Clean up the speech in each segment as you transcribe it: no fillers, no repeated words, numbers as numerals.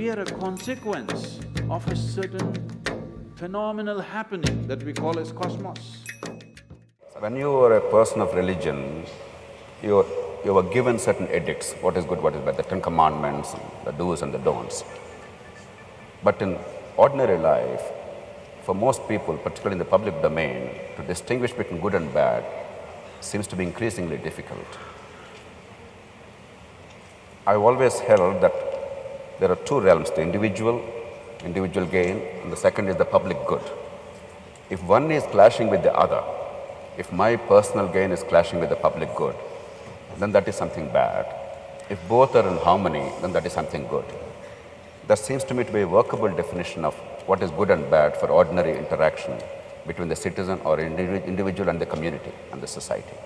we are a consequence of a certain phenomenal happening that we call as cosmos. When you are a person of religion, you were given certain edicts, what is good, what is bad, the 10 commandments, the do's and the don'ts. But in ordinary life, for most people, particularly in the public domain, to distinguish between good and bad seems to be increasingly difficult. I've always held that there are two realms, the individual gain, and the second is the public good. If one is clashing with the other, if my personal gain is clashing with the public good, then that is something bad. If both are in harmony, then that is something good. That seems to me to be a workable definition of what is good and bad for ordinary interaction between the citizen or individual and the community and the society.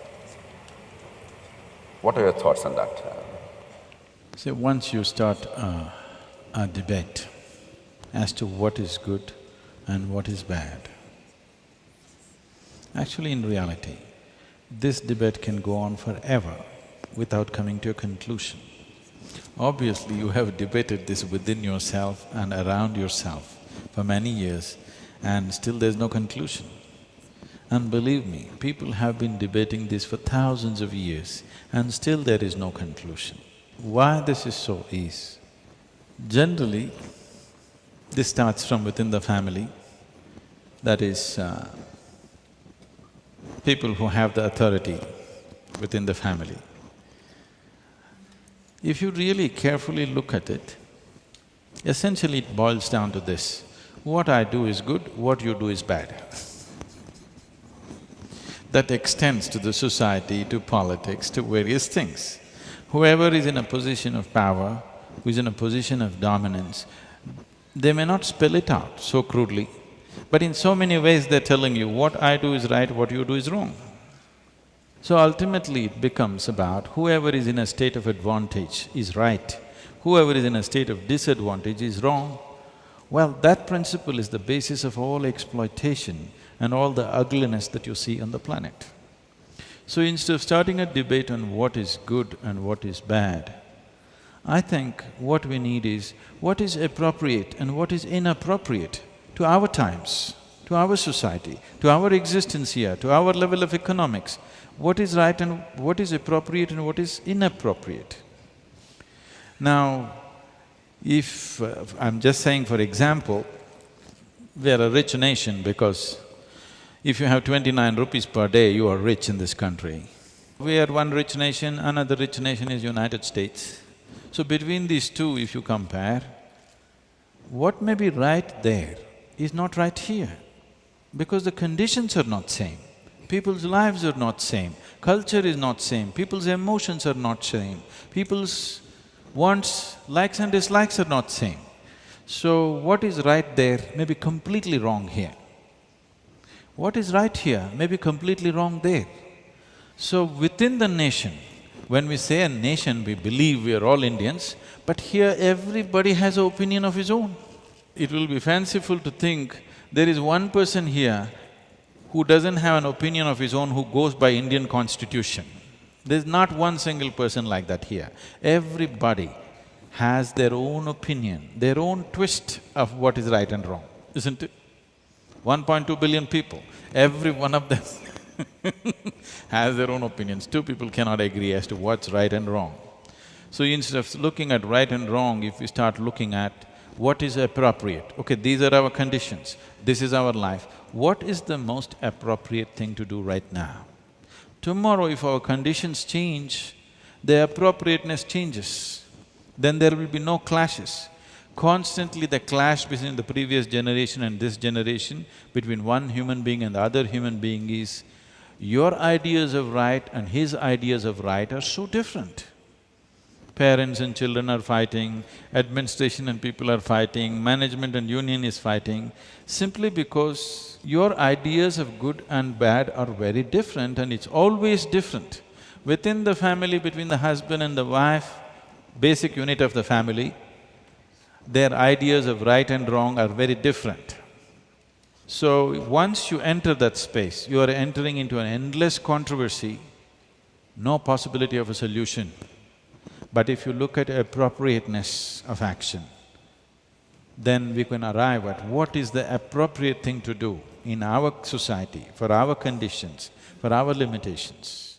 What are your thoughts on that? See, once you start a debate as to what is good and what is bad, actually in reality, this debate can go on forever without coming to a conclusion. Obviously, you have debated this within yourself and around yourself for many years and still there's no conclusion. And believe me, people have been debating this for thousands of years and still there is no conclusion. Why this is so is, generally, this starts from within the family, that is, people who have the authority within the family. If you really carefully look at it, essentially it boils down to this: what I do is good, what you do is bad. That extends to the society, to politics, to various things. Whoever is in a position of power, who is in a position of dominance, they may not spell it out so crudely, but in so many ways they're telling you, what I do is right, what you do is wrong. So ultimately it becomes about whoever is in a state of advantage is right, whoever is in a state of disadvantage is wrong. Well, that principle is the basis of all exploitation and all the ugliness that you see on the planet. So instead of starting a debate on what is good and what is bad, I think what we need is what is appropriate and what is inappropriate to our times, to our society, to our existence here, to our level of economics. What is right and what is appropriate and what is inappropriate. Now, if… I'm just saying for example, we are a rich nation because if you have 29 rupees per day, you are rich in this country. We are one rich nation, another rich nation is United States. So between these two, if you compare, what may be right there is not right here, because the conditions are not same. People's lives are not same, culture is not same, people's emotions are not same, people's wants, likes and dislikes are not same. So what is right there may be completely wrong here. What is right here may be completely wrong there. So within the nation, when we say a nation, we believe we are all Indians, but here everybody has an opinion of his own. It will be fanciful to think there is one person here who doesn't have an opinion of his own, who goes by Indian constitution. There's not one single person like that here. Everybody has their own opinion, their own twist of what is right and wrong, isn't it? 1.2 billion people, every one of them has their own opinions. Two people cannot agree as to what's right and wrong. So instead of looking at right and wrong, if we start looking at what is appropriate, okay, these are our conditions, this is our life, what is the most appropriate thing to do right now? Tomorrow if our conditions change, the appropriateness changes, then there will be no clashes. Constantly the clash between the previous generation and this generation, between one human being and the other human being is, your ideas of right and his ideas of right are so different. Parents and children are fighting, administration and people are fighting, management and union is fighting, simply because your ideas of good and bad are very different and it's always different. Within the family, between the husband and the wife, basic unit of the family, their ideas of right and wrong are very different. So once you enter that space, you are entering into an endless controversy, no possibility of a solution. But if you look at appropriateness of action, then we can arrive at what is the appropriate thing to do in our society, for our conditions, for our limitations.